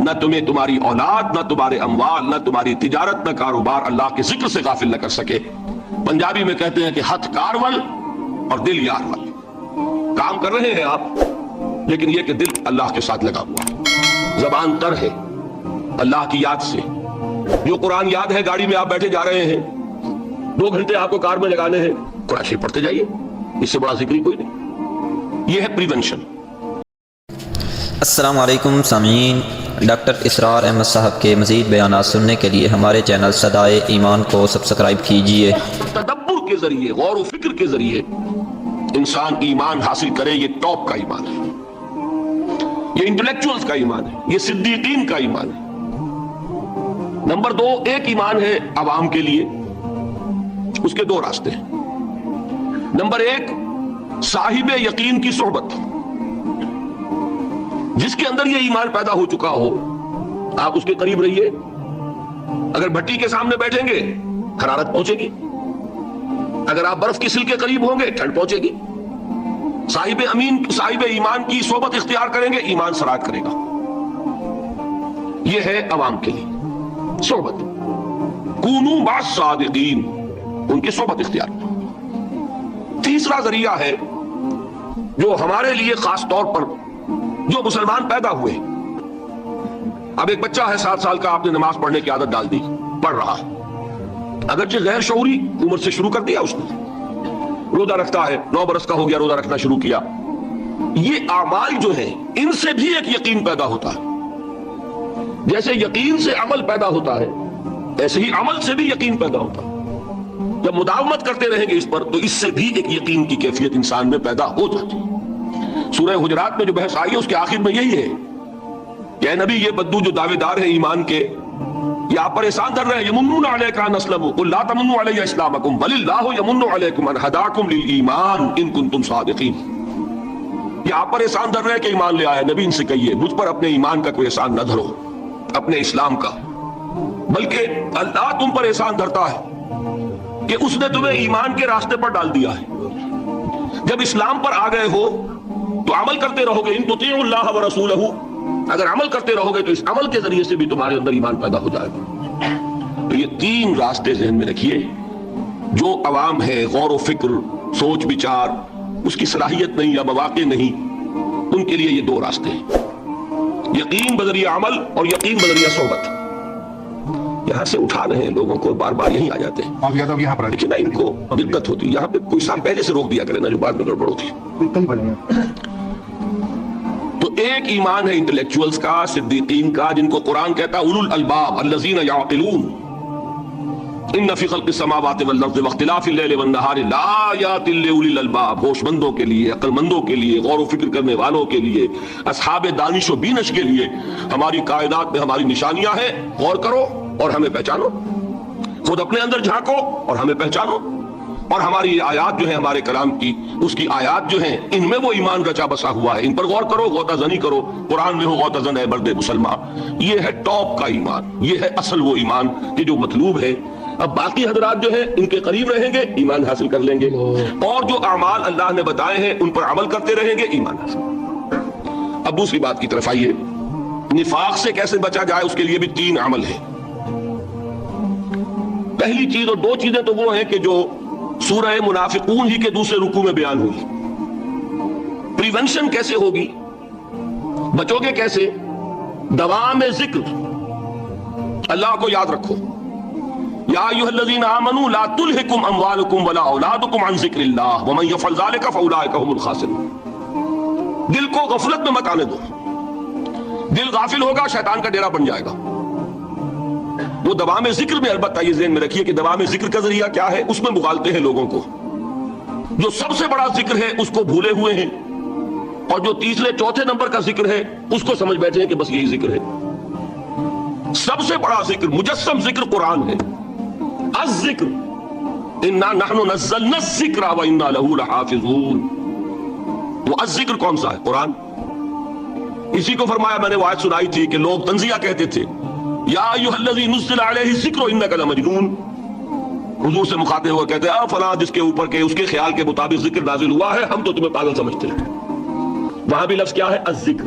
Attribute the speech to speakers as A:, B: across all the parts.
A: نہ تمہیں تمہاری اولاد، نہ تمہارے اموال، نہ تمہاری تجارت، نہ کاروبار اللہ کے ذکر سے غافل نہ کر سکے۔ پنجابی میں کہتے ہیں کہ ہتھ کارول اور دل یارول، کام کر رہے ہیں آپ لیکن یہ کہ دل اللہ کے ساتھ لگا ہوا ہے، زبان تر ہے اللہ کی یاد سے۔ جو قرآن یاد ہے، گاڑی میں آپ بیٹھے جا رہے ہیں، 2 گھنٹے آپ کو کار میں لگانے ہیں، قرآن شریف پڑھتے جائیے، اس سے بڑا ذکر ہی کوئی نہیں۔ یہ ہے پریونشن۔
B: السلام علیکم سامعین، ڈاکٹر اسرار احمد صاحب کے مزید بیانات سننے کے لیے ہمارے چینل صدائے ایمان کو سبسکرائب کیجیے۔
A: تدبر کے ذریعے، غور و فکر کے ذریعے انسان ایمان حاصل کرے، یہ ٹاپ کا ایمان ہے، یہ انٹلیکچوئلز کا ایمان ہے، یہ صدیقین کا ایمان ہے۔ نمبر 2، ایک ایمان ہے عوام کے لیے، اس کے 2 راستے ہیں۔ نمبر 1، صاحب یقین کی صحبت، جس کے اندر یہ ایمان پیدا ہو چکا ہو، آپ اس کے قریب رہیے۔ اگر بھٹی کے سامنے بیٹھیں گے حرارت پہنچے گی، اگر آپ برف کی سل کے قریب ہوں گے ٹھنڈ پہنچے گی۔ صاحب ایمان کی صحبت اختیار کریں گے، ایمان سرات کرے گا۔ یہ ہے عوام کے لیے صحبت، کونوا مع الصادقین، ان کی صحبت اختیار۔ تیسرا ذریعہ ہے جو ہمارے لیے خاص طور پر جو مسلمان پیدا ہوئے، اب ایک بچہ ہے 7 سال کا، آپ نے نماز پڑھنے کی عادت ڈال دی، پڑھ رہا ہے، اگرچہ غیر شعوری عمر سے شروع کر دیا اس نے، روزہ رکھتا ہے، 9 برس کا ہو گیا، روزہ رکھنا شروع کیا۔ یہ اعمال جو ہیں ان سے بھی ایک یقین پیدا ہوتا ہے، جیسے یقین سے عمل پیدا ہوتا ہے ایسے ہی عمل سے بھی یقین پیدا ہوتا ہے۔ جب مداومت کرتے رہیں گے اس پر تو اس سے بھی ایک یقین کی کیفیت انسان میں پیدا ہو جاتی ہے۔ سورہ حجرات میں جو بحث آئی ہے اس کے آخر میں یہی ہے کہ اے نبی، یہ بدو جو دعوے دار ہیں ایمان کے، یہ آپ پر احسان کر رہے ہیں، یمنون علیک ان اسلموا قل لا تمنوا علی اسلامکم بل اللہ یمن علیکم ان ہداکم للایمان ان کنتم صادقین۔ یہ آپ پر احسان دھر رہے ہیں کہ ایمان لے آئے، نبی ان سے کہیے مجھ پر اپنے ایمان کا کوئی احسان نہ دھرو، اپنے اسلام کا، بلکہ اللہ تم پر احسان دھرتا ہے کہ اس نے تمہیں ایمان کے راستے پر ڈال دیا ہے۔ جب اسلام پر آ گئے ہو تو عمل کرتے رہو گے، ان تطیعوا اللہ ورسولہ، اگر عمل کرتے رہو گے تو اس عمل کے ذریعے سے بھی تمہارے اندر ایمان پیدا ہو جائے گا۔ تو یہ 3 راستے ذہن میں رکھیے۔ جو عوام ہے، غور و فکر، سوچ بچار، اس کی صلاحیت نہیں یا مواقع نہیں، ان کے لیے یہ 2 راستے ہیں، یقین بذریعہ عمل اور یقین بذریعہ صحبت۔ یہاں سے اٹھا رہے ہیں لوگوں کو، بار بار یہیں آ جاتے ہیں، لیکن ان کو دقت ہوتی ہے، یہاں پہ کوئی سال پہلے سے روک دیا کرے نا جو بعد میں گڑبڑ ہوتی ہے۔ تو ایک ایمان ہے انٹلیکچوئلز کا، صدیقین کا، جن کو قرآن کہتا ہے اولو الالباب الذین یعقلون، ان فی خلق السماوات والارض واختلاف اللیل والنہار لآیات لأولی الالباب، ہوش مندوں کے لیے، عقل مندوں کے لیے، غور و فکر کرنے والوں کے لیے، اصحاب دانش و بینش کے لیے ہماری کائنات میں ہماری نشانیاں ہیں، غور کرو اور ہمیں پہچانو، خود اپنے اندر جھانکو اور ہمیں پہچانو، اور ہماری آیات جو ہیں ہمارے کلام کی، اس کی آیات جو ہیں ان میں وہ ایمان رچا بسا ہوا ہے، ان پر غور کرو، غوطہ زنی کرو، قرآن میں ہو غوطہ زن ہے مرد مسلمان۔ یہ ہے ٹاپ کا ایمان، یہ ہے اصل وہ ایمان کہ جو مطلوب ہے۔ اب باقی حضرات جو ہیں ان کے قریب رہیں گے، ایمان حاصل کر لیں گے، اور جو اعمال اللہ نے بتائے ہیں ان پر عمل کرتے رہیں گے، ایمان حاصل۔ اب دوسری بات کی طرف آئیے، نفاق سے کیسے بچا جائے، اس کے لیے بھی 3 عمل ہیں۔ پہلی چیز، اور 2 چیزیں تو وہ ہیں کہ جو سورہ منافقون ہی کے دوسرے رکوع میں بیان ہوئی۔ پریونشن کیسے ہوگی، بچو گے کیسے؟ دوام ذکر، اللہ کو یاد رکھو۔ یا ایھا الذین آمنوا لا تلھکم اموالکم ولا اولادکم عن ذکر اللہ ومن یفعل ذلک فاولئک هم الخاسرون۔ دل کو غفلت میں مت آنے دو، دل غافل ہوگا شیطان کا ڈیرا بن جائے گا۔ وہ دوام ذکر میں، البتہ یہ ذہن میں رکھیے کہ دوام ذکر کا ذریعہ کیا ہے، اس میں مغالتے ہیں لوگوں کو۔ جو سب سے بڑا ذکر ہے اس کو بھولے ہوئے ہیں، اور جو تیسرے چوتھے نمبر کا ذکر ہے اس کو سمجھ بیٹھے ہیں کہ بس یہی ذکر ہے۔ سب سے بڑا ذکر، مجسم ذکر قرآن ہے۔ الذکر انا نحن نزلنا الذکر وانا له لحافظون۔ وہ الذکر کون سا ہے؟ قرآن۔ اسی کو فرمایا، میں نے وہ آیت سنائی تھی کہ لوگ تنزیہ کہتے تھے، یا ایھا الذی نزل علیہ الذکر انک لمجنون۔ حضور سے مخاطب ہوا کہتے ہیں فلاں جس کے اوپر کے اس کے خیال کے مطابق ذکر نازل ہوا ہے، ہم تو تمہیں پاگل سمجھتے ہیں۔ وہاں بھی لفظ کیا ہے؟ الذکر۔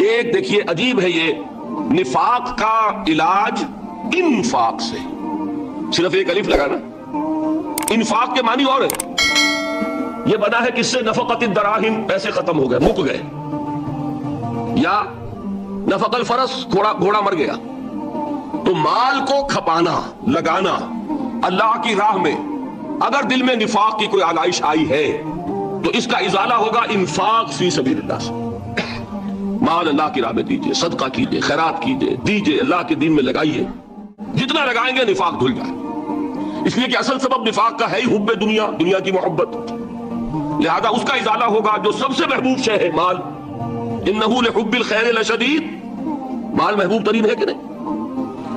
A: ایک دیکھیے عجیب ہے یہ نفاق کا علاج انفاق سے، صرف ایک الف لگانا، انفاق کے معنی اور ہے، یہ بنا ہے کس سے؟ نفقت الدراہم، پیسے ختم ہو گئے، مک گئے، یا نفق الفرس، گھوڑا مر گیا۔ تو مال کو کھپانا، لگانا اللہ کی راہ میں، اگر دل میں نفاق کی کوئی آلائش آئی ہے تو اس کا ازالہ ہوگا انفاق فی سبیل اللہ سے۔ مال اللہ کی راہ میں دیجئے، صدقہ کیجئے، خیرات کیجئے، دیجئے، اللہ کے دین میں لگائیے، جتنا لگائیں گے نفاق دھل جائے۔ اس لیے کہ اصل سبب نفاق کا ہے ہی حب دنیا، دنیا کی محبت، لہذا اس کا ازالہ ہوگا جو سب سے محبوب شے ہے مال، انہ لحب الخیر لشدید، مال محبوب ترین ہے کہ نہیں؟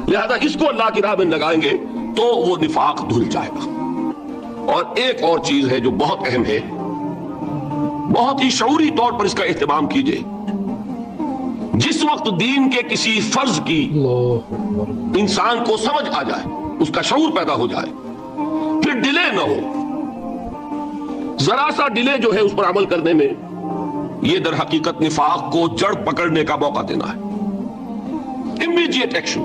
A: لہذا اس کو اللہ کی راہ میں لگائیں گے تو وہ نفاق دھل جائے گا۔ اور ایک اور چیز ہے جو بہت اہم ہے، بہت ہی شعوری طور پر اس کا اہتمام کیجئے، جس وقت دین کے کسی فرض کی انسان کو سمجھ آ جائے، اس کا شعور پیدا ہو جائے، پھر ڈیلے نہ ہو، ذرا سا ڈیلے جو ہے اس پر عمل کرنے میں، یہ در حقیقت نفاق کو جڑ پکڑنے کا موقع دینا ہے۔ امیڈیٹ ایکشن،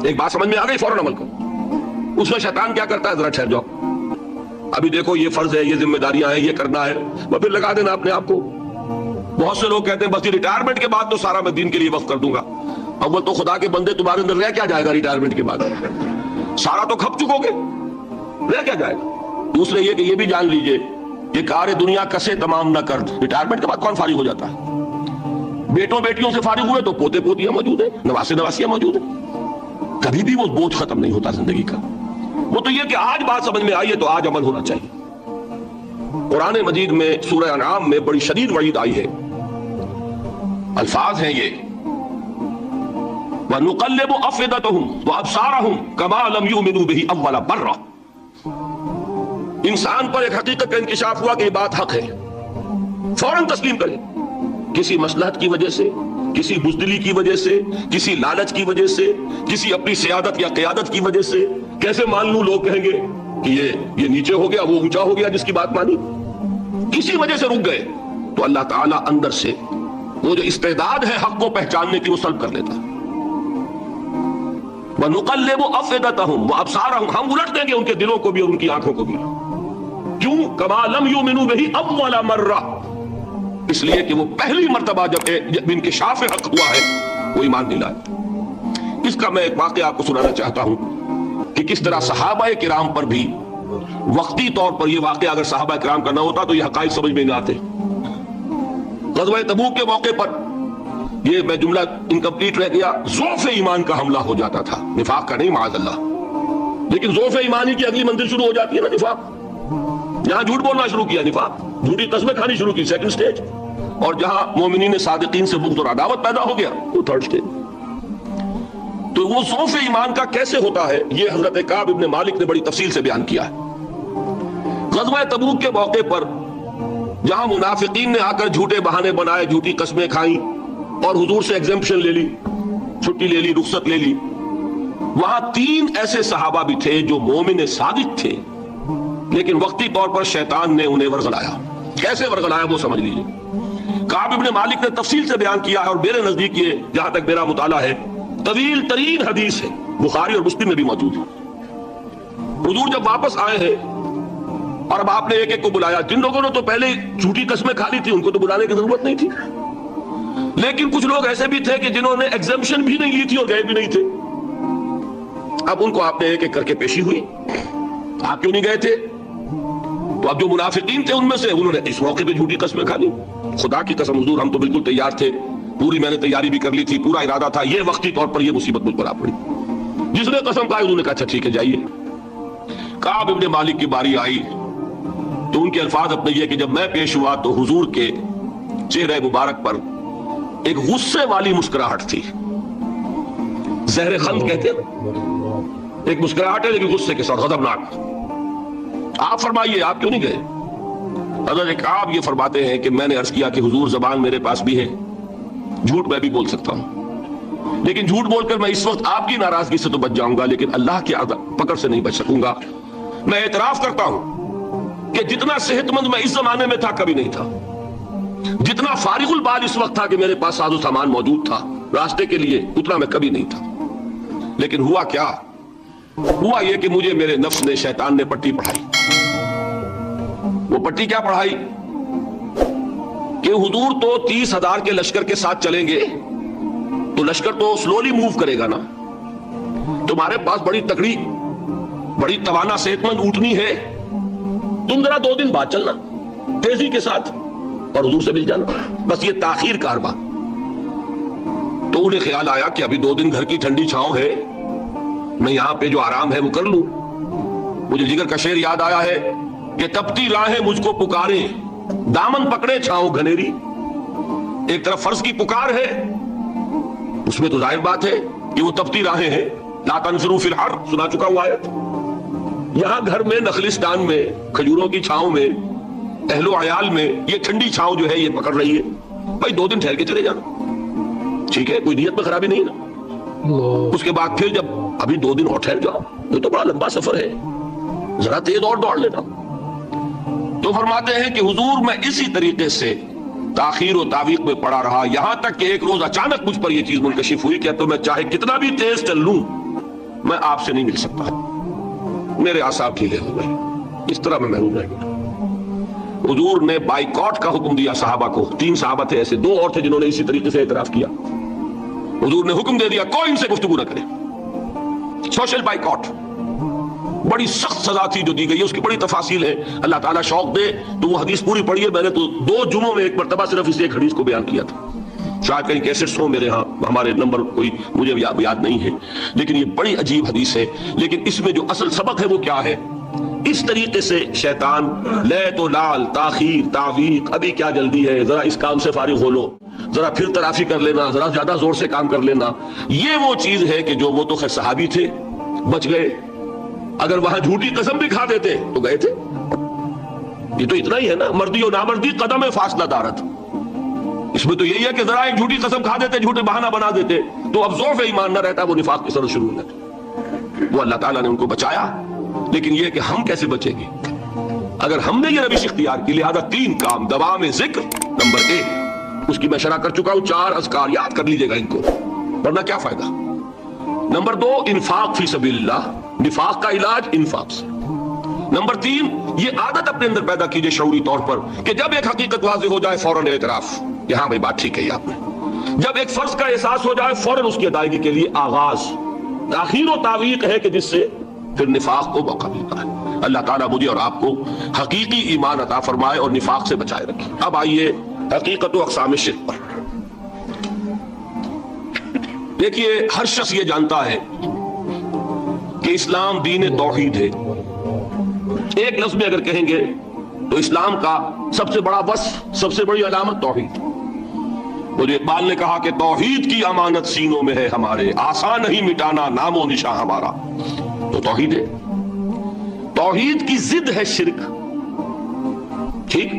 A: ایک بات سمجھ میں آ گئی، فوراً عمل کرو۔ اس میں شیطان کیا کرتا ہے؟ ذرا ٹھہر جاؤ، ابھی دیکھو یہ فرض ہے، یہ ذمہ داریاں ہیں، یہ کرنا ہے، وہ پھر لگا دینا اپنے آپ کو۔ بہت سے لوگ کہتے ہیں بس ریٹائرمنٹ کے بعد تو سارا میں دین کے لیے وقف کر دوں گا۔ اول تو خدا کے بندے تمہارے اندر رہ کیا جائے گا ریٹائرمنٹ کے بعد؟ سارا تو کھپ چکو گے، رہ کیا جائے گا؟ دوسرے یہ کہ یہ بھی جان لیجئے کہ کار دنیا کسے تمام نہ کر، ریٹائرمنٹ کے بعد کون فارغ ہو جاتا ہے؟ بیٹوں بیٹیوں سے فارغ ہوئے تو پوتے پوتیاں موجود ہیں، نواسے نواسیاں موجود ہیں، کبھی بھی وہ بوجھ ختم نہیں ہوتا زندگی کا۔ وہ تو یہ کہ آج بات سمجھ میں آئی ہے تو آج عمل ہونا چاہیے۔ قرآن مجید میں سورہ انعام میں بڑی شدید وعید آئی ہے، الفاظ ہیں یہ، وَنُقَلِّبُ أَفْئِدَتَهُمْ وَأَبْصَارَهُمْ كَمَا لَمْ يُؤْمِنُوا بِهِ أَوَّلَ مَرَّةٍ۔ انسان پر ایک حقیقت کا انکشاف ہوا کہ یہ بات حق ہے، فوراً تسلیم کرے، کسی مصلحت کی وجہ سے، کسی بزدلی کی وجہ سے، کسی لالچ کی وجہ سے، کسی اپنی سیادت یا قیادت کی وجہ سے، کیسے مان لوں؟ لوگ کہیں گے کہ یہ نیچے ہو گیا، وہ اونچا ہو گیا جس کی بات مانی، کسی وجہ سے رک گئے تو اللہ تعالیٰ اندر سے وہ جو استعداد ہے حق کو پہچاننے کی وہ سلب کر لیتا ہے۔ وَنُقَلِّبُ أَفْئِدَتَهُمْ وَأَبْصَارَهُمْ، ہم الٹ دیں گے ان کے دلوں کو بھی اور ان کی آنکھوں کو بھی۔ کیوں؟ كَمَا لَمْ يُؤْمِنُوا بِهِ أَوَّلَ مَرَّةٍ، اس لیے کہ وہ پہلی مرتبہ جب انکشاف حق ہوا ہے وہ ایمان نہیں لائے۔ اس کا میں ایک واقعہ آپ کو سنانا چاہتا ہوں کہ کس طرح صحابہ کرام پر بھی وقتی طور پر یہ واقعہ اگر صحابہ کرام کا نہ ہوتا تو یہ حقائق سمجھ میں نہ آتے۔ غزوہ تبوک کے موقع پر یہ میں جملہ انکمپلیٹ رہ گیا، ضعف ایمان کا حملہ ہو جاتا تھا، نفاق کا نہیں معاذ اللہ، لیکن ضعف ایمانی کی اگلی منزل شروع ہو جاتی ہے نا نفاق۔ یہاں جھوٹ بولنا شروع کیا نفاق، جھوٹی قسمیں کھانی شروع کی سیکنڈ سٹیج، اور جہاں مومنین صادقین سے بغض اور عداوت پیدا ہو گیا وہ تھرڈ سٹیج۔ تو وہ ضعف ایمان کا کیسے ہوتا ہے یہ حضرت کعب ابن مالک نے بڑی تفصیل سے بیان کیا ہے۔ غزوہ تبوک کے موقع پر جہاں منافقین نے آ کر جھوٹے بہانے بنائے، جھوٹی قسمیں کھائیں اور حضور سے ایگزمپشن لے لی، چھٹی لے لی، رخصت لے لی، وہاں 3 ایسے صحابہ بھی تھے جو مومن صادق تھے، لیکن وقتی طور پر شیطان نے انہیں ورغلایا۔ کیسے ورغلایا وہ سمجھ لیجیے۔ کعب ابن مالک نے تفصیل سے بیان کیا ہے، اور میرے نزدیک یہ جہاں تک میرا مطالعہ ہے طویل ترین حدیث ہے، بخاری اور مسلم میں بھی موجود ہے۔ حضور جب واپس آئے ہیں اور اب آپ نے ایک ایک کو بلایا، جن لوگوں نے تو پہلے جھوٹی قسمیں کھا لی تھی ان کو تو بلانے کی ضرورت نہیں تھی، لیکن کچھ لوگ ایسے بھی تھے کہ جنہوں نے ایگزمپشن بھی نہیں لی تھی اور گئے بھی نہیں تھے۔ اب ان کو آپ نے ایک ایک کر کے پیشی ہوئی، آپ کیوں نہیں گئے تھے؟ تو اب جو منافقین تھے ان میں سے انہوں نے اس موقع پہ جھوٹی قسمیں کھا لی۔ خدا کی قسم حضور ہم تو بالکل تیار تھے، پوری میں نے تیاری بھی کر لی تھی، پورا ارادہ تھا، یہ وقتی طور پر یہ مصیبت مجھ پر آ پڑی۔ جس نے قسم کھائی انہوں نے کہا اچھا ٹھیک ہے جائیے۔ کعب ابن مالک کی باری آئی تو ان کے الفاظ اپنے یہ کہ جب میں پیش ہوا تو حضور کے چہرے مبارک پر ایک غصے والی مسکراہٹ تھی، زہر خند کہتے ہیں، ایک مسکراہٹ ہے لیکن غصے کے ساتھ، غضبناک۔ آپ فرمائیے آپ کیوں نہیں گئے؟ حضرت کعب یہ فرماتے ہیں کہ میں نے عرض کیا کہ حضور زبان میرے پاس بھی ہے، جھوٹ میں بھی بول سکتا ہوں، لیکن جھوٹ بول کر میں اس وقت آپ کی ناراضگی سے تو بچ جاؤں گا لیکن اللہ کی پکڑ سے نہیں بچ سکوں گا۔ میں اعتراف کرتا ہوں کہ جتنا صحت مند میں اس زمانے میں تھا کبھی نہیں تھا، جتنا فارغ البال اس وقت تھا کہ میرے پاس ساز و سامان موجود تھا راستے کے لیے، اتنا میں کبھی نہیں تھا. لیکن ہوا کیا؟ ہوا یہ کہ مجھے میرے نفس نے، شیطان نے پٹی پڑھائی. وہ پٹی کیا پڑھائی؟ کہ حضور تو 30,000 کے لشکر کے ساتھ چلیں گے تو لشکر تو سلولی موو کرے گا نا. تمہارے پاس بڑی تکڑی، بڑی توانا صحت مند اونٹنی ہے، تم ذرا 2 دن بعد چلنا تیزی کے ساتھ اور حضور سے مل جانا. بس یہ تاخیر کاربا. تو انہیں خیال آیا کہ ابھی 2 دن گھر کی ٹھنڈی چھاؤں ہے، میں یہاں پہ جو آرام ہے وہ کر لوں. مجھے جگر کا شعر یاد آیا ہے کہ تپتی راہیں مجھ کو پکارے، دامن پکڑے چھاؤں گھنیری. ایک طرف فرض کی پکار ہے، اس میں تو ظاہر بات ہے کہ وہ تپتی راہیں ہیں. لا تنفروا فی الحر سنا چکا ہوا آیت. یہاں گھر میں، نخلستان میں، کھجوروں کی چھاؤں میں، اہل و عیال میں یہ ٹھنڈی چھاؤں جو ہے یہ پکڑ رہی ہے. بھائی 2 دن ٹھہر کے چلے جانا، ٹھیک ہے، کوئی نیت میں خرابی نہیں نا. اس کے بعد پھر جب ابھی 2 دن اور ٹھہر جاؤ، یہ تو بڑا لمبا سفر ہے، ذرا تیز اور دوڑ لینا. تو فرماتے ہیں کہ حضور میں اسی طریقے سے تاخیر و تعویق میں پڑا رہا، یہاں تک کہ ایک روز اچانک مجھ پر یہ چیز منکشف ہوئی کہ تو میں چاہے کتنا بھی تیز چل لوں میں آپ سے نہیں مل سکتا. میرے اعصاب ڈھیلے ہو گئے، اس طرح میں محروم رہ گیا. حضور نے بائیکاٹ کا حکم دیا صحابہ کو. 3 صحابہ تھے ایسے، 2 اور تھے جنہوں نے اسی طریقے سے اعتراف کیا. حضور نے حکم دے دیا کوئی ان سے گفتگو نہ کرے. سوشل بائیکاٹ، بڑی سخت سزا تھی جو دی گئی ہے، اس کی بڑی تفاصیل ہے. اللہ تعالیٰ شوق دے تو وہ حدیث پوری پڑھی ہے. میں نے تو 2 جمعوں میں ایک مرتبہ صرف اس ایک حدیث کو بیان کیا تھا. شاید کہیں کیسٹس ہوں میرے ہاں، ہمارے نمبر کوئی مجھے یاد نہیں ہے، لیکن یہ بڑی عجیب حدیث ہے. لیکن اس میں جو اصل سبق ہے وہ کیا ہے؟ اس طریقے سے شیطان لیت و لال، تاخیر، تعویق، ابھی کیا جلدی ہے، ذرا اس کام سے فارغ ہو لو، ذرا پھر ترافی کر لینا، ذرا زیادہ زور سے کام کر لینا. یہ وہ چیز ہے کہ جو وہ تو خیر صحابی تھے، بچ گئے. اگر وہاں جھوٹی قسم بھی کھا دیتے تو گئے تھے. یہ تو اتنا ہی ہے نا، مردی و نامردی قدم فاصلہ دارت. اس میں تو یہی ہے کہ ذرا ایک جھوٹی قسم کھا دیتے، جھوٹے بہانہ بنا دیتے تو اب ضعف ایمان نہ رہتا، وہ نفاق کی سرد شروع ہو جاتی. وہ اللہ تعالیٰ نے ان کو بچایا. لیکن یہ کہ ہم کیسے بچیں گے اگر ہم نے یہ روش اختیار کی؟ لہذا 3 کام دوام ذکر. نمبر 1 اس کی میں شرح کر چکا ہوں، 4 اذکار یاد کر لیجئے گا ان کو، ورنہ کیا فائدہ. نمبر 2 انفاق فی سبیل اللہ، نفاق کا علاج انفاق سے. نمبر 3 یہ عادت اپنے اندر پیدا کیجئے شعوری طور پر کہ جب ایک حقیقت واضح ہو جائے فوراً اعتراف، یہاں بھائی بات ٹھیک ہے آپ نے. جب ایک فرض کا احساس ہو جائے فوراً اس کی ادائیگی کے لیے آغاز. تاخیر و تعویق ہے کہ جس سے پھر نفاق کو موقع ملتا ہے. اللہ تعالیٰ مجھے اور آپ کو حقیقی ایمان عطا فرمائے اور نفاق سے بچائے رکھے. اب آئیے حقیقت و اقسام شرک پر. دیکھیے ہر شخص یہ جانتا ہے کہ اسلام دین توحید ہے. ایک لفظ میں اگر کہیں گے تو اسلام کا سب سے بڑا وصف، سب سے بڑی علامت توحید. مجھے اقبال نے کہا کہ توحید کی امانت سینوں میں ہے ہمارے، آسان نہیں مٹانا نام و نشاں ہمارا. تو توحید ہے. توحید کی ضد ہے شرک. ٹھیک،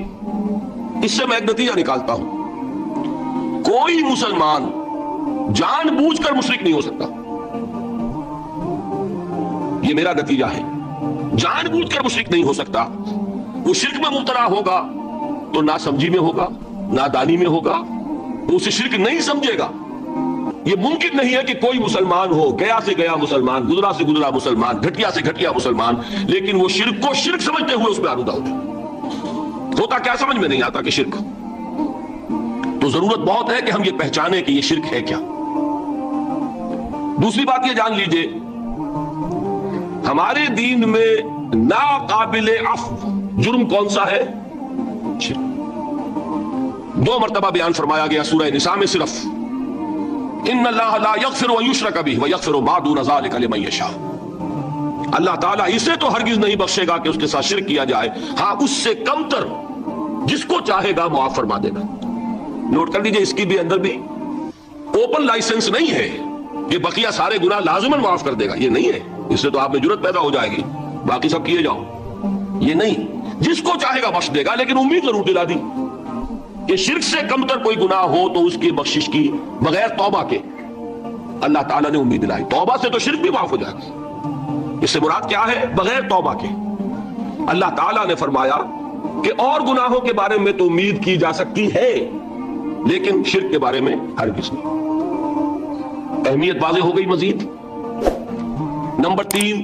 A: اس سے میں ایک نتیجہ نکالتا ہوں، کوئی مسلمان جان بوجھ کر مشرک نہیں ہو سکتا. یہ میرا نتیجہ ہے. جان بوجھ کر مشرک نہیں ہو سکتا. وہ شرک میں مبتلا ہوگا تو ناسمجھی میں ہوگا، نادانی میں ہوگا، وہ اسے شرک نہیں سمجھے گا. یہ ممکن نہیں ہے کہ کوئی مسلمان ہو، گیا سے گیا مسلمان، گزرا سے گزرا مسلمان، گھٹیا سے گھٹیا مسلمان، لیکن وہ شرک کو شرک سمجھتے ہوئے اس میں آلودہ ہوتا کیا سمجھ میں نہیں آتا کہ شرک. تو ضرورت بہت ہے کہ ہم یہ پہچانیں کہ یہ شرک ہے کیا. دوسری بات یہ جان لیجئے، ہمارے دین میں ناقابل عفو جرم کون سا ہے؟ شرک. 2 مرتبہ بیان فرمایا گیا سورہ نساء میں صرف، ان اللہ لا یغفر ان یشرک بہ ویغفر ما دون ذلک لمن یشاء. اللہ تعالیٰ اسے تو ہرگز نہیں بخشے گا کہ اس کے ساتھ شرک کیا جائے، ہاں اس سے کم تر جس کو چاہے گا معاف فرما دے گا. نوٹ کر لیجئے، اس کی بھی اندر بھی اوپن لائسنس نہیں ہے کہ بقیہ سارے گناہ لازماً معاف کر دے گا. یہ نہیں ہے. اس سے تو آپ میں جرت پیدا ہو جائے گی باقی سب کیے جاؤ. یہ نہیں، جس کو چاہے گا بخش دے گا. لیکن امید ضرور دلا دی کہ شرک سے کم تر کوئی گناہ ہو تو اس کی بخشش کی بغیر توبہ کے اللہ تعالیٰ نے امید دلائی. توبہ سے تو شرک بھی معاف ہو جائے گا. اس سے مراد کیا ہے؟ بغیر توبہ کے. اللہ تعالیٰ نے فرمایا کہ اور گناہوں کے بارے میں تو امید کی جا سکتی ہے لیکن شرک کے بارے میں ہرگز نہیں۔ اہمیت واضح ہو گئی۔ مزید نمبر 3،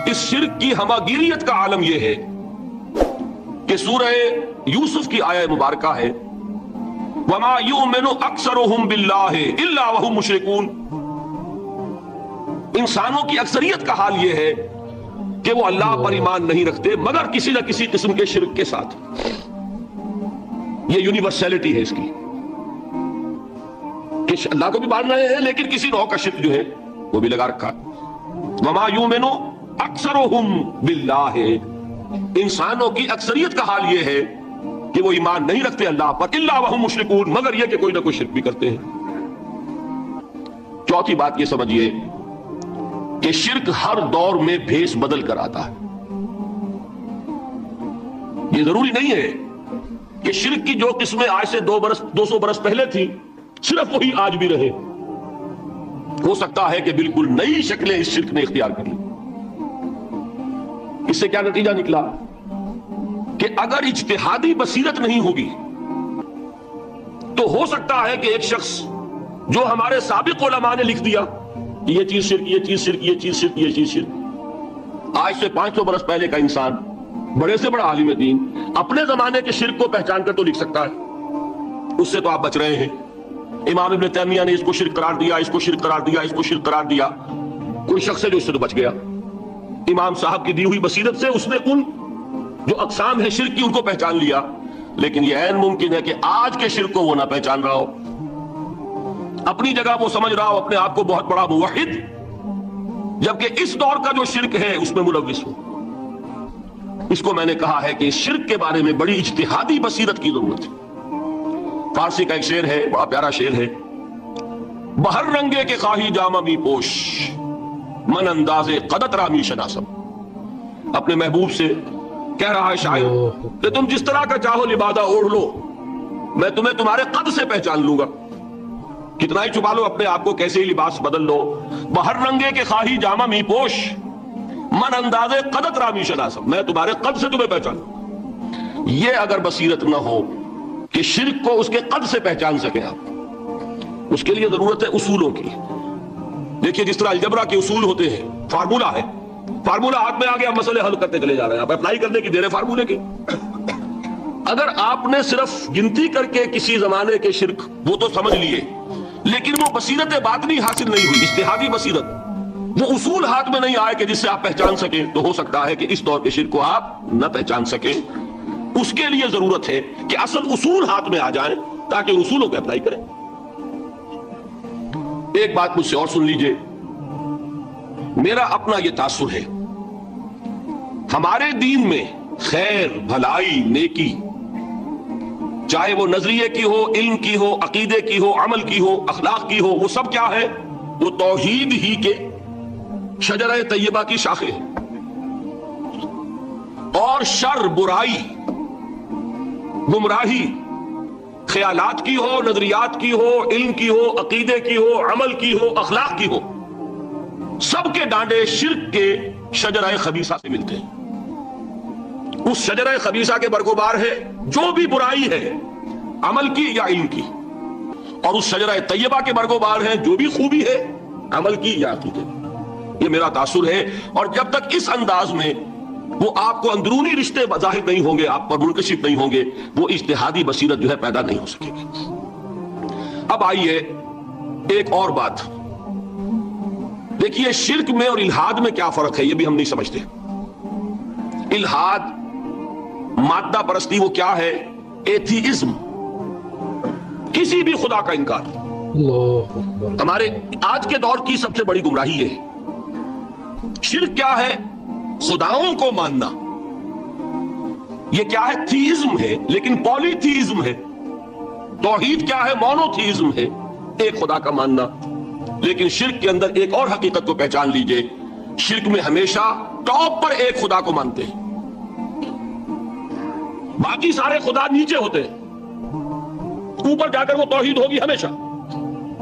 A: اس شرک کی ہماگیریت کا عالم یہ ہے کہ سورہ یوسف کی آیہ مبارکہ ہے وَمَا يُؤْمِنُ أَكْثَرُهُمْ بِاللَّهِ إِلَّا وَهُمْ مُشْرِكُونَ۔ انسانوں کی اکثریت کا حال یہ ہے کہ وہ اللہ پر ایمان نہیں رکھتے مگر کسی نہ کسی قسم کے شرک کے ساتھ۔ یہ یونیورسلٹی ہے اس کی کہ اللہ کو بھی مان رہے ہیں لیکن کسی نوع کا شرک جو ہے وہ بھی لگا رکھا۔ وَمَا يُؤْمِنُ أَكْثَرُهُمْ بِاللَّهِ، انسانوں کی اکثریت کا حال یہ ہے کہ وہ ایمان نہیں رکھتے اللہ پر الا وہم مشرکون، مگر یہ کہ کوئی نہ کوئی شرک بھی کرتے ہیں۔ چوتھی بات یہ سمجھیے کہ شرک ہر دور میں بھیس بدل کر آتا ہے۔ یہ ضروری نہیں ہے کہ شرک کی جو قسمیں آج سے 200 برس پہلے تھی صرف وہی آج بھی رہے۔ ہو سکتا ہے کہ بالکل نئی شکلیں اس شرک نے اختیار کر لی۔ اس سے کیا نتیجہ نکلا کہ اگر اجتہادی بصیرت نہیں ہوگی تو ہو سکتا ہے کہ ایک شخص جو ہمارے سابق علماء نے لکھ دیا کہ یہ چیز شرک، یہ چیز شرک، یہ چیز شرک، یہ چیز شرک، آج سے 500 برس پہلے کا انسان بڑے سے بڑا عالم دین اپنے زمانے کے شرک کو پہچان کر تو لکھ سکتا ہے۔ اس سے تو آپ بچ رہے ہیں۔ امام ابن تیمیہ نے اس کو شرک قرار دیا، اس کو شرک قرار دیا، اس کو شرک قرار دیا، کوئی شخص ہے جو اس سے تو بچ گیا۔ امام صاحب کی دی ہوئی بصیرت سے اس نے ان جو اقسام ہے شرک کی ان کو پہچان لیا، لیکن یہ عین ممکن ہے کہ آج کے شرک کو وہ نہ پہچان رہا ہو۔ اپنی جگہ وہ سمجھ رہا ہو اپنے آپ کو بہت بڑا موحد، جبکہ اس دور کا جو شرک ہے اس میں ملوث ہو۔ اس کو میں نے کہا ہے کہ اس شرک کے بارے میں بڑی اجتہادی بصیرت کی ضرورت ہے۔ فارسی کا ایک شعر ہے، بڑا پیارا شعر ہے، بہر رنگے کے خواہی جامہ می پوش من انداز قدت رامی شناسم۔ اپنے محبوب سے کہہ رہا ہے شاعر کہ تم جس طرح کا چاہو لبادہ اوڑھ لو، میں تمہیں تمہارے قد سے پہچان لوں گا۔ کتنا ہی چھپا لو اپنے آپ کو، کیسے ہی لباس بدل لو، بہر رنگے کے خواہی جامہ می پوش من انداز قدت رامی شناسم، میں تمہارے قد سے تمہیں پہچان لوں۔ یہ اگر بصیرت نہ ہو کہ شرک کو اس کے قد سے پہچان سکیں آپ، اس کے لیے ضرورت ہے اصولوں کی۔ دیکھیے جس طرح الجبرا کے اصول ہوتے ہیں، فارمولا ہے، فارمولا ہاتھ میں آ گیا، مسئلے حل کرتے چلے جا رہے ہیں، آپ اپلائی کرنے کی دیر ہے فارمولے کے۔ اگر آپ نے صرف گنتی کر کے کسی زمانے کے شرک وہ تو سمجھ لیے، لیکن وہ بصیرت باطنی حاصل نہیں ہوئی، اجتہادی بصیرت، وہ اصول ہاتھ میں نہیں آئے کہ جس سے آپ پہچان سکیں، تو ہو سکتا ہے کہ اس دور کے شرک کو آپ نہ پہچان سکیں۔ اس کے لیے ضرورت ہے کہ اصل اصول ہاتھ میں آ جائیں تاکہ اصولوں کو اپلائی کریں۔ ایک بات مجھ سے اور سن لیجئے، میرا اپنا یہ تاثر ہے، ہمارے دین میں خیر، بھلائی، نیکی، چاہے وہ نظریے کی ہو، علم کی ہو، عقیدے کی ہو، عمل کی ہو، اخلاق کی ہو، وہ سب کیا ہے؟ وہ توحید ہی کے شجرہ طیبہ کی شاخیں ہیں۔ اور شر، برائی، گمراہی، خیالات کی ہو، نظریات کی ہو، علم کی ہو، عقیدے کی ہو، عمل کی ہو، اخلاق کی ہو، سب کے ڈانڈے شرک کے شجرہ خبیثہ سے ملتے ہیں۔ اس شجرہ خبیثہ کے برگوبار ہے جو بھی برائی ہے، عمل کی یا علم کی، اور اس شجرہ طیبہ کے برگوبار ہے جو بھی خوبی ہے، عمل کی یا عقیدے۔ یہ میرا تاثر ہے، اور جب تک اس انداز میں وہ آپ کو اندرونی رشتے ظاہر نہیں ہوں گے، آپ پر منکشف نہیں ہوں گے، وہ اجتہادی بصیرت جو ہے پیدا نہیں ہو سکے گی۔ اب آئیے ایک اور بات دیکھیے، شرک میں اور الحاد میں کیا فرق ہے یہ بھی ہم نہیں سمجھتے۔ الحاد، مادہ پرستی، وہ کیا ہے؟ ایتھیزم، کسی بھی خدا کا انکار۔ ہمارے آج کے دور کی سب سے بڑی گمراہی یہ ہے۔ شرک کیا ہے؟ خداؤں کو ماننا۔ یہ کیا ہے؟ تھیزم ہے، لیکن پولی تھیزم ہے۔ توحید کیا ہے؟ مونو تھیزم ہے، ایک خدا کا ماننا۔ لیکن شرک کے اندر ایک اور حقیقت کو پہچان لیجئے، شرک میں ہمیشہ ٹاپ پر ایک خدا کو مانتے ہیں، باقی سارے خدا نیچے ہوتے ہیں، اوپر جا کر وہ توحید ہوگی ہمیشہ۔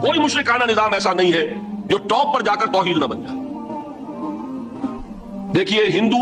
A: کوئی مشرکانہ نظام ایسا نہیں ہے جو ٹاپ پر جا کر توحید نہ بن جائے۔ دیکھیے ہندو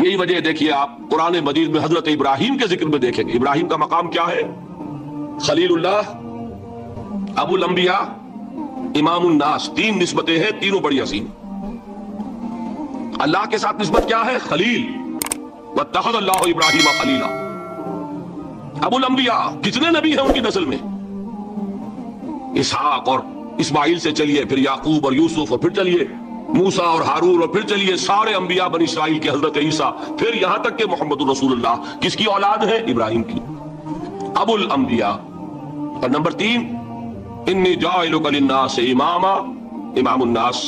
A: یہی وجہ ہے، دیکھیے آپ قرآن مجید میں حضرت ابراہیم کے ذکر میں دیکھیں گے، ابراہیم کا مقام کیا ہے؟ خلیل اللہ، ابو الانبیاء، امام الناس، تین نسبتیں ہیں، تینوں بڑی عظیم۔ اللہ کے ساتھ نسبت کیا ہے؟ خلیل، واتخذ اللہ ابراہیم خلیلا۔ ابو الانبیاء، کتنے نبی ہیں ان کی نسل میں؟ اسحاق اور اسماعیل سے چلیے، پھر یعقوب اور یوسف، اور پھر چلیے موسیٰ اور ہارون، اور پھر چلیے سارے انبیاء بنی اسرائیل کے، حضرت عیسیٰ، پھر یہاں تک کہ محمد رسول اللہ کس کی اولاد ہے؟ ابراہیم کی، ابو الانبیاء۔ اور نمبر 3، انی جاعلک للناس اماما، امام الناس۔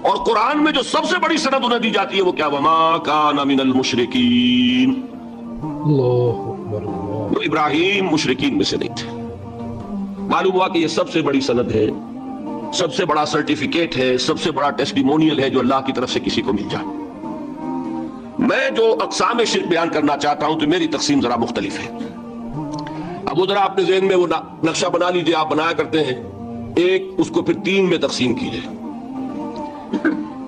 A: اور قرآن میں جو سب سے بڑی سند انہیں دی جاتی ہے وہ کیا؟ وما کان من المشرکین۔
C: اللہ اکبر، اللہ۔
A: وہ ابراہیم مشرکین میں سے نہیں تھے۔ معلوم ہوا کہ یہ سب سے بڑی سند ہے، سب سے بڑا سرٹیفکیٹ ہے، سب سے بڑا ٹیسٹیمونیل ہے جو اللہ کی طرف سے کسی کو مل جائے۔ میں جو اقسام شرک بیان کرنا چاہتا ہوں تو میری تقسیم ذرا مختلف ہے۔ اب ذرا اپنے ذہن میں وہ نقشہ بنا لیجئے، آپ بنایا کرتے ہیں ایک، اس کو پھر 3 میں تقسیم کیجئے۔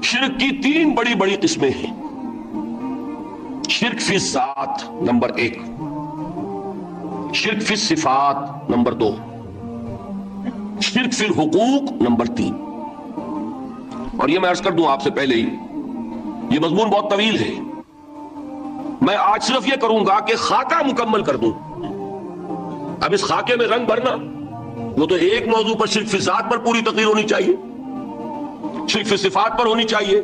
A: شرک کی 3 بڑی بڑی قسمیں ہیں۔ شرک فی الذات نمبر 1، شرک فی الصفات نمبر 2، شرک فی الحقوق نمبر 3۔ اور یہ میں عرض کر دوں آپ سے پہلے ہی، یہ مضمون بہت طویل ہے، میں آج صرف یہ کروں گا کہ خاکہ مکمل کر دوں۔ اب اس خاکے میں رنگ بھرنا، وہ تو ایک موضوع پر شرک فی الذات پر پوری تقریر ہونی چاہیے، شرک فی صفات پر ہونی چاہیے۔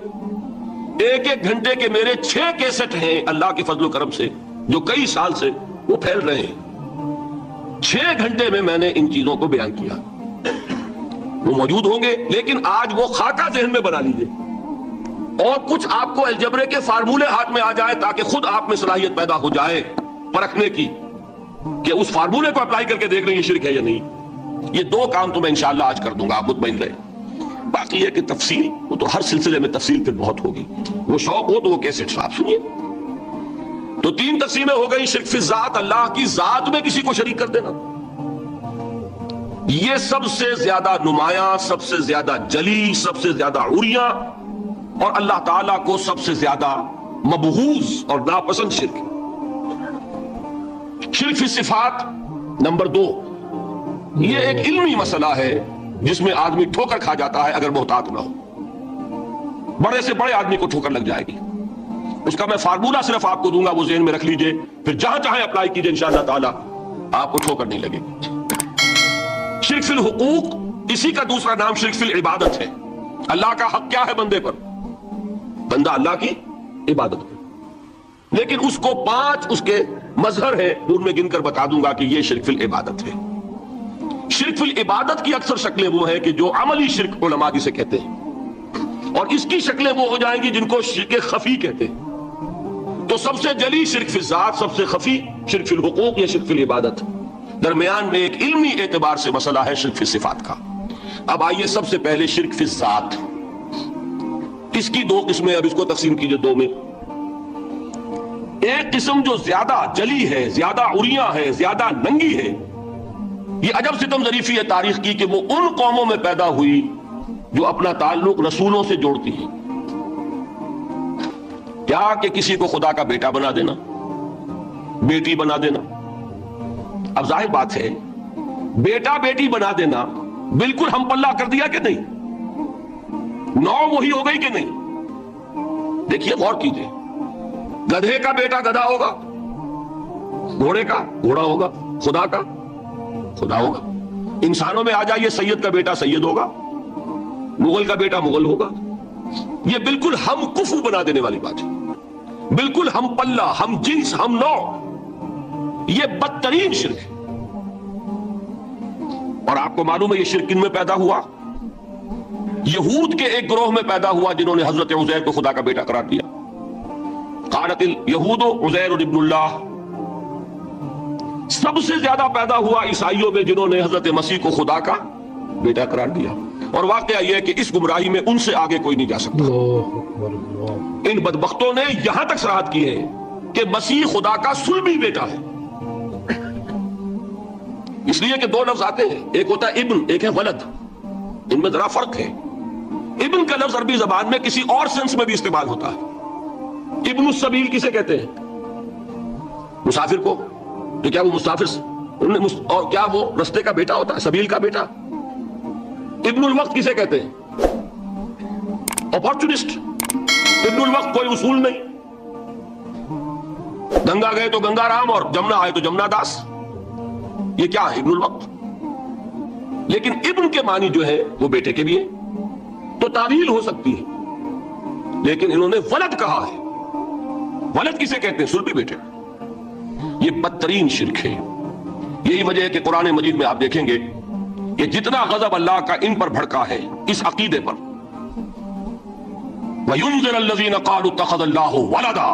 A: ایک ایک گھنٹے کے میرے 6 کیسٹ ہیں اللہ کے فضل و کرم سے، جو کئی سال سے وہ پھیل رہے ہیں۔ 6 گھنٹے میں نے ان چیزوں کو بیان کیا، وہ موجود ہوں گے، لیکن آج وہ خاکہ ذہن میں بنا لیجئے، اور کچھ آپ کو الجبرے کے فارمولے ہاتھ میں آ جائے تاکہ خود آپ میں صلاحیت پیدا ہو جائے پرکھنے کی کہ اس فارمولے کو اپلائی کر کے دیکھ رہے ہیں یہ شرک ہے یا نہیں۔ یہ 2 کام تو میں انشاءاللہ آج کر دوں گا، آپ مطمئن رہے۔ باقی یہ کہ تفصیل، وہ تو ہر سلسلے میں تفصیل پھر بہت ہوگی، وہ شوق ہو تو وہ کیسٹ آپ سنیے۔ تو 3 تقسیمیں ہو گئی۔ شرک فی الذات، اللہ کی ذات میں کسی کو شریک کر دینا، یہ سب سے زیادہ نمایاں، سب سے زیادہ جلی، سب سے زیادہ عریاں، اور اللہ تعالیٰ کو سب سے زیادہ مبغوض اور ناپسند شرک۔ شرک فی صفات نمبر 2، یہ ایک علمی مسئلہ ہے جس میں آدمی ٹھوکر کھا جاتا ہے اگر محتاط نہ ہو، بڑے سے بڑے آدمی کو ٹھوکر لگ جائے گی۔ اس کا میں فارمولہ صرف آپ کو دوں گا، وہ ذہن میں رکھ لیجئے، پھر جہاں چاہیں اپلائی کیجئے، انشاءاللہ تعالیٰ آپ کو ٹھوکر نہیں لگے گی۔ شرک فی الحقوق، اسی کا دوسرا نام شرک فی العبادت ہے۔ اللہ کا حق کیا ہے بندے پر؟ بندہ اللہ کی عبادت کرے، لیکن اس کو 5 اس کے مظہر ہیں، ان میں گن کر بتا دوں گا کہ یہ شرک فی العبادت ہے۔ شرک فی العبادت کی اکثر شکلیں وہ ہیں کہ جو عملی شرک علماء جسے کہتے ہیں، اور اس کی شکلیں وہ ہو جائیں گی جن کو شرک خفی کہتے ہیں۔ تو سب سے جلی شرک فی الذات، سب سے خفی شرک فی الحقوق یا شرک فی العبادت، درمیان میں ایک علمی اعتبار سے مسئلہ ہے شرک فی صفات کا۔ اب آئیے سب سے پہلے شرک فی الذات، اس کی 2 قسمیں، اب اس کو تقسیم کیجئے 2 میں۔ ایک قسم جو زیادہ جلی ہے، زیادہ عریاں ہے، زیادہ ننگی ہے، یہ عجب ستم ظریفی ہے تاریخ کی کہ وہ ان قوموں میں پیدا ہوئی جو اپنا تعلق رسولوں سے جوڑتی ہیں۔ کیا کہ کسی کو خدا کا بیٹا بنا دینا، بیٹی بنا دینا۔ اب ظاہر بات ہے، بیٹا بیٹی بنا دینا بالکل ہم پلہ کر دیا کہ نہیں؟ نو وہی ہو گئی کہ نہیں؟ دیکھیے غور کیجئے، گدھے کا بیٹا گدھا ہوگا، گھوڑے کا گھوڑا ہوگا، خدا کا خدا ہوگا۔ انسانوں میں آ جائیے، سید کا بیٹا سید ہوگا، مغل کا بیٹا مغل ہوگا۔ یہ بالکل ہم کفو بنا دینے والی بات ہے، بالکل ہم پلہ، ہم جنس، ہم نوع، یہ بدترین شرک ہے۔ اور آپ کو معلوم ہے یہ شرک کن میں پیدا ہوا؟ یہود کے ایک گروہ میں پیدا ہوا جنہوں نے حضرت عزیر کو خدا کا بیٹا قرار دیا۔ قالت الیہود عزیر ابن اللہ۔ سب سے زیادہ پیدا ہوا عیسائیوں میں جنہوں نے حضرت مسیح کو خدا کا بیٹا قرار دیا۔ اور واقعہ یہ ہے کہ اس گمراہی میں ان سے آگے کوئی نہیں جا سکتا۔
C: اللہ اکبر، اللہ۔
A: ان بدبختوں نے یہاں تک صراحت کی ہے کہ مسیح خدا کا صلبی بیٹا ہے، اس لیے کہ 2 لفظ آتے ہیں، ایک ہوتا ہے ابن، ایک ہے ولد، ان میں ذرا فرق ہے۔ ابن کا لفظ عربی زبان میں کسی اور سینس میں بھی استعمال ہوتا ہے، ابن السبیل کسے کہتے ہیں؟ مسافر کو. تو کیا وہ مسافر اور کیا وہ رستے کا بیٹا ہوتا ہے، سبیل کا بیٹا؟ ابن الوقت کسے کہتے ہیں؟ اپارچونسٹ. ابن الوقت کوئی اصول نہیں. گنگا گئے تو گنگا رام اور جمنا آئے تو جمنا داس. یہ کیا ہے؟ ابن الوقت. لیکن ابن کے معنی جو ہے وہ بیٹے کے بھی ہے، تو تعویل ہو سکتی ہے. لیکن انہوں نے ولد کہا ہے. ولد کسے کہتے ہیں؟ سلبی بیٹے. یہ بدترین شرک ہے. یہی وجہ ہے کہ قرآن مجید میں آپ دیکھیں گے کہ جتنا غضب اللہ کا ان پر بھڑکا ہے اس عقیدے پر. وَيُنذِرَ الَّذِينَ قَالُوا اتَّخَذَ اللَّهُ وَلَدًا.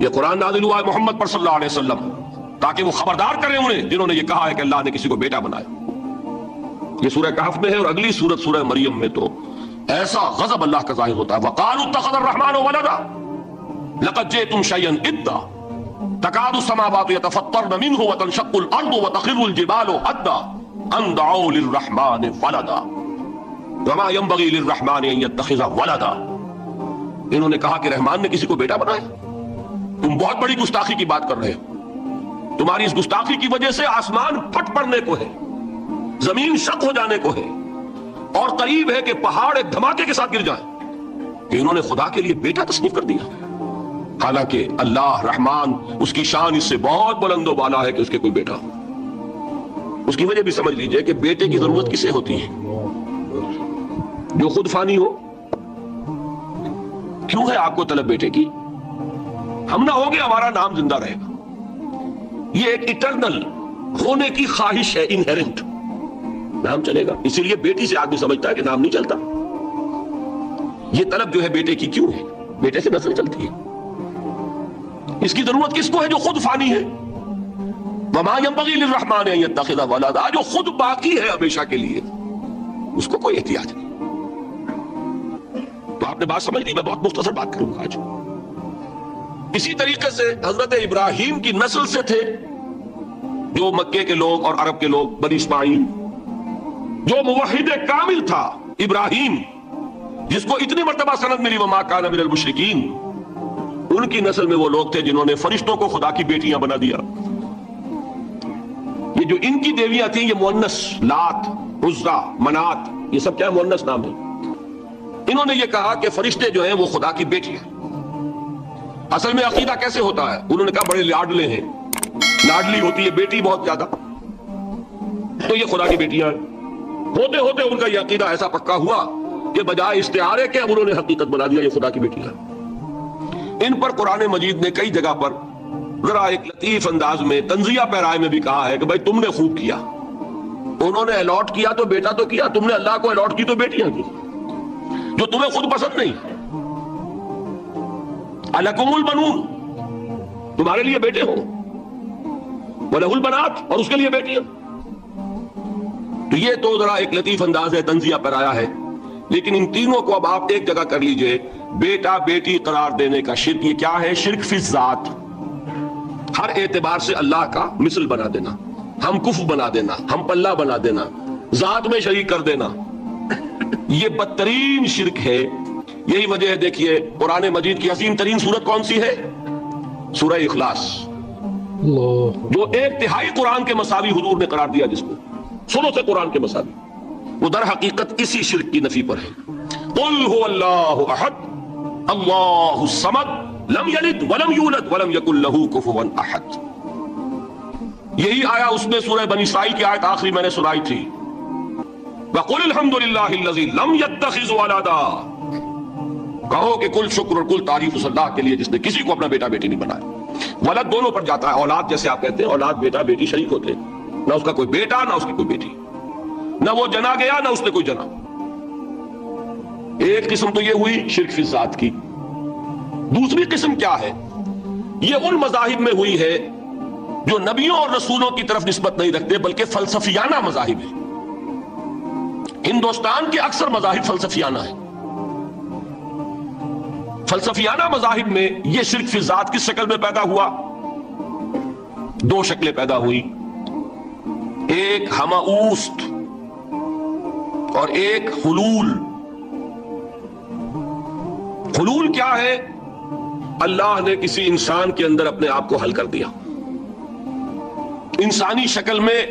A: یہ قرآن نازل ہوا ہے محمد پر صلی اللہ علیہ وسلم تاکہ وہ خبردار کریں انہیں جنہوں نے یہ کہا ہے کہ اللہ نے کسی کو بیٹا بنایا. یہ سورہ کہف میں ہے، اور اگلی سورت سورہ مریم میں تو ایسا غضب اللہ کا ظاہر ہوتا ہے. وَقَالُوا اتَّخَذَ الرَّحْمَنُ وَلَدًا لَقَدْ جِئْتُمْ شَيْئًا إِدًّا تَكَادُ السَّمَاوَاتُ يَتَفَطَّرْنَ مِنْهُ وَتَنشَقُّ الْأَرْضُ وَتَخِرُّ الْجِبَالُ هَدًّا أَن دَعَوْا لِلرَّحْمَنِ وَلَدًا وَمَا يَنبَغِي لِلرَّحْمَنِ أَن يَتَّخِذَ وَلَدًا. انہوں نے کہا کہ رحمان نے کسی کو بیٹا بنایا. تم بہت بڑی گستاخی کی بات کر رہے ہو. تمہاری اس گستاخی کی وجہ سے آسمان پھٹ پڑنے کو ہے، زمین شق ہو جانے کو ہے، اور قریب ہے کہ پہاڑ ایک دھماکے کے ساتھ گر جائیں. کہ انہوں نے خدا کے لیے بیٹا تصنیف کر دیا، حالانکہ اللہ رحمان اس کی شان اس سے بہت بلند و بالا ہے کہ اس کے کوئی بیٹا ہو. اس کی وجہ بھی سمجھ لیجئے کہ بیٹے کی ضرورت کسے ہوتی ہے؟ جو خود فانی ہو. کیوں ہے آپ کو طلب بیٹے کی؟ ہم نہ ہوگے ہمارا نام زندہ رہے گا. یہ ایک ایٹرنل ہونے کی خواہش ہے، انہیرنٹ. نام چلے گا، اسی لیے بیٹی سے آدمی سمجھتا ہے کہ نام نہیں چلتا. یہ طلب جو ہے بیٹے کی کیوں ہے؟ بیٹے سے نسل چلتی ہے. اس کی ضرورت کس کو ہے؟ جو خود فانی ہے. وَمَا يَنبَغِي لِلرَّحْمَنِ أَن يَتَّخِذَ وَلَدًا. جو خود باقی ہے ہمیشہ کے لیے، اس کو کوئی احتیاج نہیں. تو آپ نے بات سمجھ لی. میں بہت مختصر بات کروں گا آج. اسی طریقے سے حضرت ابراہیم کی نسل سے تھے جو مکے کے لوگ اور عرب کے لوگ، بنی اسماعیل. جو موحد کامل تھا ابراہیم، جس کو اتنی مرتبہ سند ملی وما کان من المشرکین، ان کی نسل میں وہ لوگ تھے جنہوں نے فرشتوں کو خدا کی بیٹیاں بنا دیا. یہ جو ان کی دیویاں تھیں یہ مؤنث، لات، عزا، منات، یہ سب کیا مؤنث نام ہے. انہوں نے یہ کہا کہ فرشتے جو ہیں وہ خدا کی بیٹیاں. اصل میں عقیدہ کیسے ہوتا ہے؟ انہوں نے کہا بڑے لاڈلے ہیں، لاڈلی ہوتی ہے بیٹی بہت زیادہ، تو یہ خدا کی بیٹیاں ہیں. ہوتے ہوتے ان کا یہ عقیدہ ایسا پکا ہوا کہ بجائے استعارے کے اب انہوں نے حقیقت بنا دیا یہ خدا کی بیٹیاں. ان پر قرآن مجید نے کئی جگہ پر ذرا ایک لطیف انداز میں تنزیہ پیرائے میں بھی کہا ہے کہ بھائی تم نے خوب کیا. انہوں نے الاٹ کیا تو بیٹا تو کیا، تم نے اللہ کو الاٹ کی تو بیٹیاں کی جو تمہیں خود پسند نہیں. الکم البنون، تمہارے لیے بیٹے ہوں، وَلَهُ الْبَنَاتُ، اور اس کے لیے بیٹیاں. تو یہ تو ذرا ایک لطیف انداز ہے، تنزیہ پیرایا ہے. لیکن ان تینوں کو اب آپ ایک جگہ کر لیجئے. بیٹا بیٹی قرار دینے کا شرک، یہ کیا ہے؟ شرک فی الذات. ہر اعتبار سے اللہ کا مثل بنا دینا، ہم کف بنا دینا، ہم پلہ بنا دینا، ذات میں شریک کر دینا. یہ بدترین شرک ہے. یہی وجہ ہے دیکھیے قرآن مجید کی عظیم ترین سورت کون سی ہے؟ سورہ اخلاص، جو ایک تہائی قرآن کے مساوی حضور نے قرار دیا، جس کو سنو سے قرآن کے مساوی، وہ در حقیقت اسی شرک کی نفی پر ہے. قل هو اللہ احد اللہ الصمد لم یلد ولم یولد ولم یکن لہ کفوا احد. یہی آیا اس میں سورہ بنی اسرائیل کی آیت آخری میں نے سنائی تھی. وقل الحمد للہ الذی لم یتخذ ولدا. کہو کہ کل شکر اور کل تعریف اس اللہ کے لیے جس نے کسی کو اپنا بیٹا بیٹی نہیں بنایا. ولد دونوں پر جاتا ہے، اولاد جیسے آپ کہتے ہیں، اولاد بیٹا بیٹی شریک ہوتے ہیں، نہ اس کا کوئی بیٹا نہ اس کی کوئی بیٹی، نہ وہ جنا گیا نہ اس نے کوئی جنا. ایک قسم تو یہ ہوئی شرک فی الذات کی. دوسری قسم کیا ہے؟ یہ ان مذاہب میں ہوئی ہے جو نبیوں اور رسولوں کی طرف نسبت نہیں رکھتے بلکہ فلسفیانہ مذاہب ہیں. ہندوستان کے اکثر مذاہب فلسفیانہ ہیں. فلسفیانہ مذاہب میں یہ شرک فی الذات کس شکل میں پیدا ہوا؟ دو شکلیں پیدا ہوئی. ایک ہماوست اور ایک حلول. حلول کیا ہے؟ اللہ نے کسی انسان کے اندر اپنے آپ کو حل کر دیا، انسانی شکل میں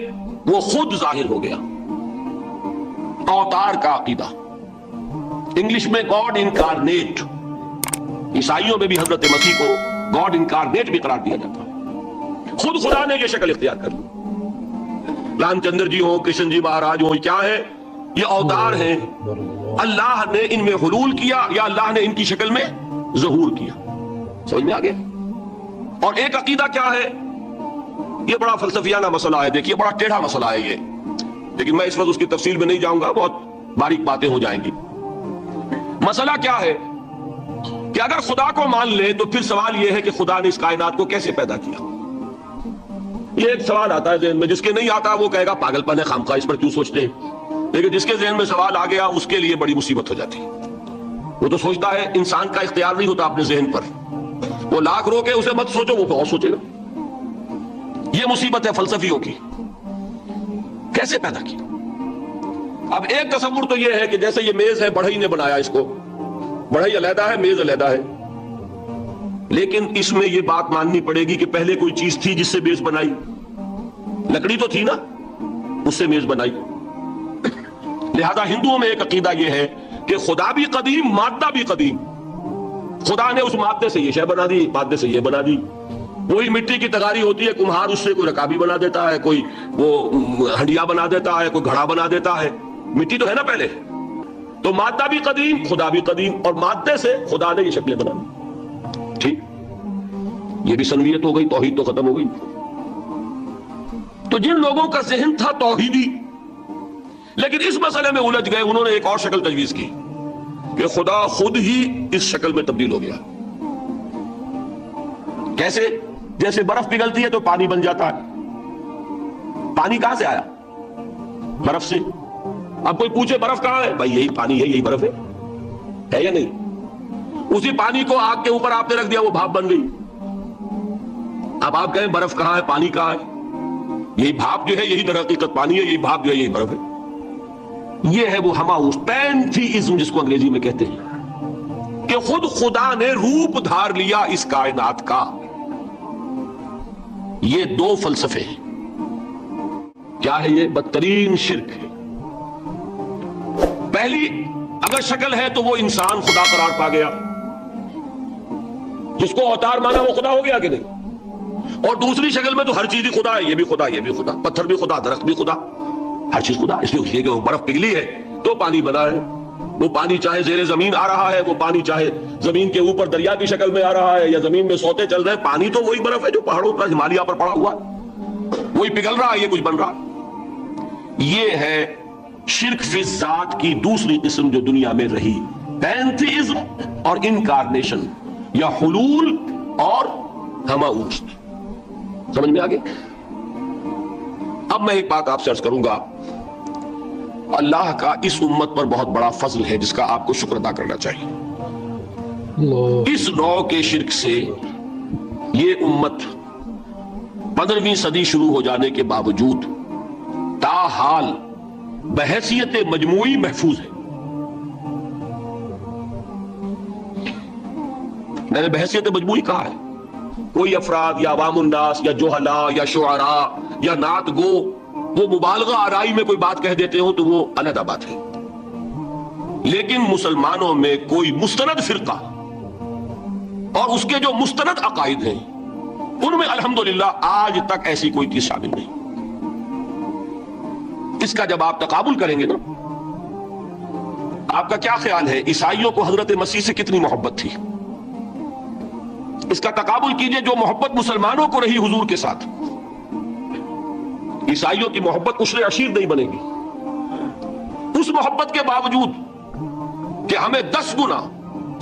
A: وہ خود ظاہر ہو گیا۔ اوتار کا عقیدہ، انگلش میں گاڈ انکارنیٹ، عیسائیوں میں بھی حضرت مسیح کو گاڈ انکارنیٹ بھی قرار دیا جاتا ہے، خود خدا نے یہ شکل اختیار کر لی۔ رام چندر جی ہوں، کرشن جی مہاراج ہوں، کیا ہے؟ یہ اوتار ہیں، اللہ نے ان میں حلول کیا یا اللہ نے ان کی شکل میں ظہور کیا۔ سمجھ میں آ گیا؟ اور ایک عقیدہ کیا ہے؟ یہ بڑا فلسفیانہ مسئلہ ہے، دیکھیے بڑا ٹیڑھا مسئلہ ہے یہ، لیکن میں اس وقت اس کی تفصیل میں نہیں جاؤں گا، بہت باریک باتیں ہو جائیں گی۔ مسئلہ کیا ہے کہ اگر خدا کو مان لے تو پھر سوال یہ ہے کہ خدا نے اس کائنات کو کیسے پیدا کیا؟ یہ ایک سوال آتا ہے ذہن میں، جس کے نہیں آتا وہ کہے گا پاگل پن ہے، خامخواہ اس پر کیوں سوچتے ہیں، لیکن جس کے ذہن میں سوال آ گیا اس کے لیے بڑی مصیبت ہو جاتی ہے۔ وہ تو سوچتا ہے انسان کا اختیار نہیں ہوتا اپنے ذہن پر، وہ لاکھ رو کے اسے مت سوچو، وہ اور سوچے گا۔ یہ مصیبت ہے فلسفیوں کی، کیسے پیدا کی؟ اب ایک تصور تو یہ ہے کہ جیسے یہ میز ہے، بڑھئی نے بنایا اس کو، بڑھئی علیحدہ ہے، میز علیحدہ ہے، لیکن اس میں یہ بات ماننی پڑے گی کہ پہلے کوئی چیز تھی جس سے میز بنائی، لکڑی تو تھی نا، اس سے میز بنائی۔ لہذا ہندوؤں میں ایک عقیدہ یہ ہے کہ خدا بھی قدیم، مادہ بھی قدیم، خدا نے اس مادے سے یہ شے بنا دی، مادے سے یہ بنا دی۔ وہی مٹی کی تغاری ہوتی ہے، کمہار اس سے کوئی رکابی بنا دیتا ہے، کوئی وہ ہنڈیا بنا دیتا ہے، کوئی گھڑا بنا دیتا ہے، مٹی تو ہے نا پہلے۔ تو مادہ بھی قدیم، خدا بھی قدیم، اور مادے سے خدا نے یہ شکلیں بنا دی۔ ٹھیک، یہ بھی سنویت ہو گئی، توحید تو ختم ہو گئی۔ تو جن لوگوں کا ذہن تھا توحیدی لیکن اس مسئلے میں الجھ گئے، انہوں نے ایک اور شکل تجویز کی کہ خدا خود ہی اس شکل میں تبدیل ہو گیا۔ کیسے؟ جیسے برف پگھلتی ہے تو پانی بن جاتا ہے، پانی کہاں سے آیا؟ برف سے۔ اب کوئی پوچھے برف کہاں ہے؟ بھائی یہی پانی ہے، یہی برف ہے یا نہیں؟ اسی پانی کو آگ کے اوپر آپ نے رکھ دیا، وہ بھاپ بن گئی۔ اب آپ کہیں برف کہاں ہے، پانی کہاں ہے؟ یہی بھاپ جو ہے یہی در حقیقت پانی ہے، یہی بھاپ جو ہے یہی برف ہے۔ یہ ہے وہ ہماؤس پینتھیزم جس کو انگریزی میں کہتے ہیں، کہ خود خدا نے روپ دھار لیا اس کائنات کا۔ یہ دو فلسفے ہیں۔ کیا ہے یہ؟ بدترین شرک ہے۔ پہلی اگر شکل ہے تو وہ انسان خدا قرار پا گیا، جس کو اوتار مانا وہ خدا ہو گیا کہ نہیں؟ اور دوسری شکل میں تو ہر چیز ہی خدا ہے، یہ بھی خدا، یہ بھی خدا، پتھر بھی خدا، درخت بھی خدا، ہر چیز خدا۔ اس لیے کہ وہ برف پگھلی ہے تو پانی بنا ہے، وہ پانی چاہے زیر زمین آ رہا ہے، وہ پانی چاہے زمین کے اوپر دریا کی شکل میں آ رہا ہے یا زمین میں سوتے چل رہے ہیں، پانی تو وہی برف ہے جو پہاڑوں پر ہمالیہ پر پڑا ہوا ہے، وہی پگھل رہا ہے، یہ کچھ بن رہا ہے۔ یہ ہے شرک فی ذات کی دوسری قسم جو دنیا میں رہی، پینتھیزم اور انکارنیشن، یا حلول اور ہماؤس۔ سمجھ میں آگے؟ اب میں ایک بات آپ سے عرض کروں گا، اللہ کا اس امت پر بہت بڑا فضل ہے جس کا آپ کو شکر ادا کرنا چاہیے۔ اس نوع کے شرک سے یہ امت 15ویں صدی شروع ہو جانے کے باوجود تاحال بحیثیت مجموعی محفوظ ہے۔ میں نے بحیثیت مجموعی کہا ہے، کوئی افراد یا عوام الناس یا جوہلاء یا شعراء یا نعت گو وہ مبالغہ آرائی میں کوئی بات کہہ دیتے ہو تو وہ علیحدہ بات ہے، لیکن مسلمانوں میں کوئی مستند فرقہ اور اس کے جو مستند عقائد ہیں ان میں الحمدللہ آج تک ایسی کوئی چیز شامل نہیں۔ اس کا جب آپ تقابل کریں گے نا، آپ کا کیا خیال ہے عیسائیوں کو حضرت مسیح سے کتنی محبت تھی؟ اس کا تقابل کیجئے جو محبت مسلمانوں کو رہی حضور کے ساتھ۔ عیسائیوں کی محبت عشر عشیر نہیں بنے گی، اس محبت کے باوجود کہ ہمیں 10 گنا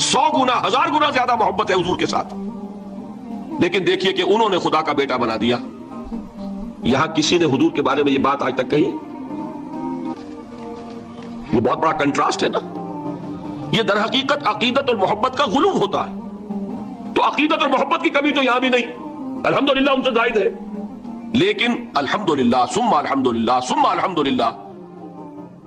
A: 100 گنا 1000 گنا زیادہ محبت ہے حضور کے ساتھ، لیکن دیکھیے کہ انہوں نے خدا کا بیٹا بنا دیا۔ یہاں کسی نے حضور کے بارے میں یہ بات آج تک کہی؟ یہ بہت بڑا کنٹراسٹ ہے نا۔ یہ در حقیقت عقیدت اور محبت کا غلو ہوتا ہے۔ تو عقیدت اور محبت کی کمی تو یہاں بھی نہیں، الحمدللہ ان سے زائد ہے، لیکن الحمدللہ ثم الحمدللہ ثم الحمدللہ